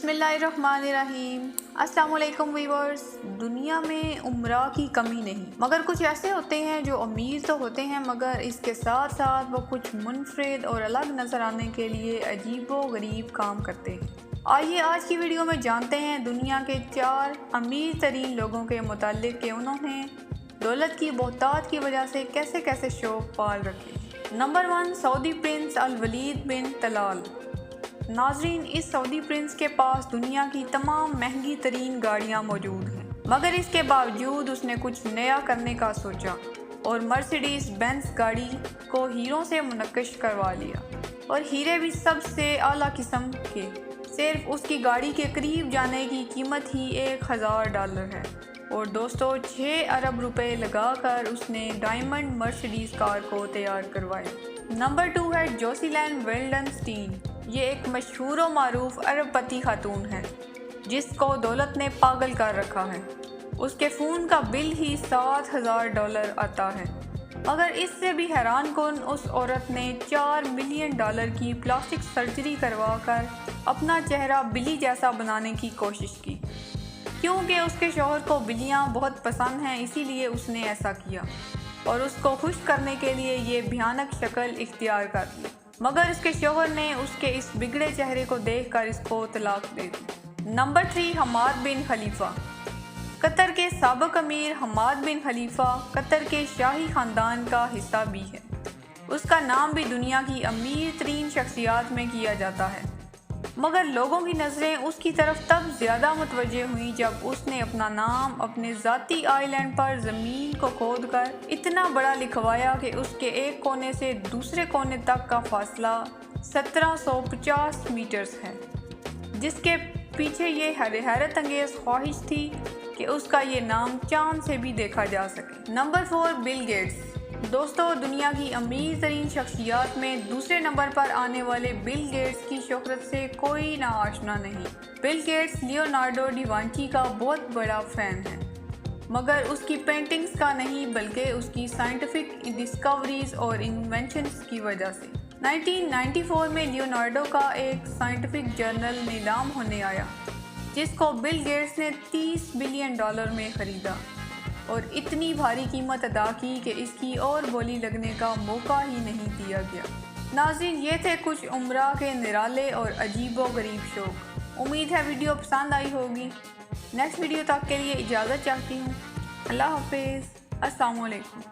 बिस्मिल्लाहिर्रहमानिर्रहीम। अस्सलाम वालेकुम व्यूअर्स। दुनिया में उम्रा की कमी नहीं, मगर कुछ ऐसे होते हैं जो अमीर तो होते हैं मगर इसके साथ साथ वो कुछ मुनफरिद और अलग नज़र आने के लिए अजीबो गरीब काम करते हैं। आइए आज की वीडियो में जानते हैं दुनिया के 4 अमीर तरीन लोगों के मुतालिक कि उन्होंने दौलत की बहुतात की वजह से कैसे कैसे शौक पाल रखे। नंबर 1, सऊदी प्रिंस अल वलीद बिन तलाल। नाजरीन, इस सऊदी प्रिंस के पास दुनिया की तमाम महंगी तरीन गाड़ियाँ मौजूद हैं, मगर इसके बावजूद उसने कुछ नया करने का सोचा और मर्सिडीज बेंज गाड़ी को हीरों से मुनक्किश करवा लिया, और हीरे भी सबसे आला किस्म के। सिर्फ उसकी गाड़ी के करीब जाने की कीमत ही $1000 है, और दोस्तों 6 अरब रुपए लगाकर उसने डायमंड मर्सिडीज कार को तैयार करवाया। नंबर 2 है जोसिलन वेल्डनस्टीन। ये एक मशहूर व मारूफ अरबपति खातून है जिसको दौलत ने पागल कर रखा है। उसके फ़ोन का बिल ही $7000 आता है, मगर इससे भी हैरान कुन उस औरत ने $4 मिलियन की प्लास्टिक सर्जरी करवा कर अपना चेहरा बिल्ली जैसा बनाने की कोशिश की। क्योंकि उसके शौहर को बिल्लियाँ बहुत पसंद हैं, इसीलिए उसने ऐसा किया और उसको खुश करने के लिए ये भयानक शक्ल इख्तियार कर ली। मगर उसके शौहर ने उसके इस बिगड़े चेहरे को देखकर इसको तलाक दे दी। नंबर 3, हमाद बिन खलीफा। कतर के साबिक अमीर हमाद बिन खलीफा कतर के शाही ख़ानदान का हिस्सा भी है। उसका नाम भी दुनिया की अमीर तरीन शख्सियात में किया जाता है, मगर लोगों की नज़रें उसकी तरफ तब ज़्यादा मुतवज्जह हुई जब उसने अपना नाम अपने ज़ाती आइलैंड पर ज़मीन को खोद कर इतना बड़ा लिखवाया कि उसके एक कोने से दूसरे कोने तक का फासला 1750 मीटर्स है, जिसके पीछे ये हैरत अंगेज़ ख्वाहिश थी कि उसका ये नाम चांद से भी देखा जा सके। Number 4, Bill Gates. दोस्तों, दुनिया की अमीर तरीन शख्सियात में दूसरे नंबर पर आने वाले बिल गेट्स की शोहरत से कोई ना आशना नहीं। Bill Gates Leonardo D Vinci का बहुत बड़ा फ़ैन है, मगर उसकी पेंटिंग्स का नहीं बल्कि उसकी साइंटिफिक डिस्कवरीज और इन्वेंशंस की वजह से। 1994 में लियोनार्डो का एक साइंटिफिक जर्नल नीलाम होने आया जिसको बिल गेट्स ने $30 बिलियन में ख़रीदा और इतनी भारी कीमत अदा की कि इसकी और बोली लगने का मौका ही नहीं दिया गया। नाज़रीन, ये थे कुछ उम्रा के निराले और अजीबो गरीब शौक। उम्मीद है वीडियो पसंद आई होगी। नेक्स्ट वीडियो तक के लिए इजाज़त चाहती हूँ। अल्लाह हाफिज़। अस्सलाम वालेकुम।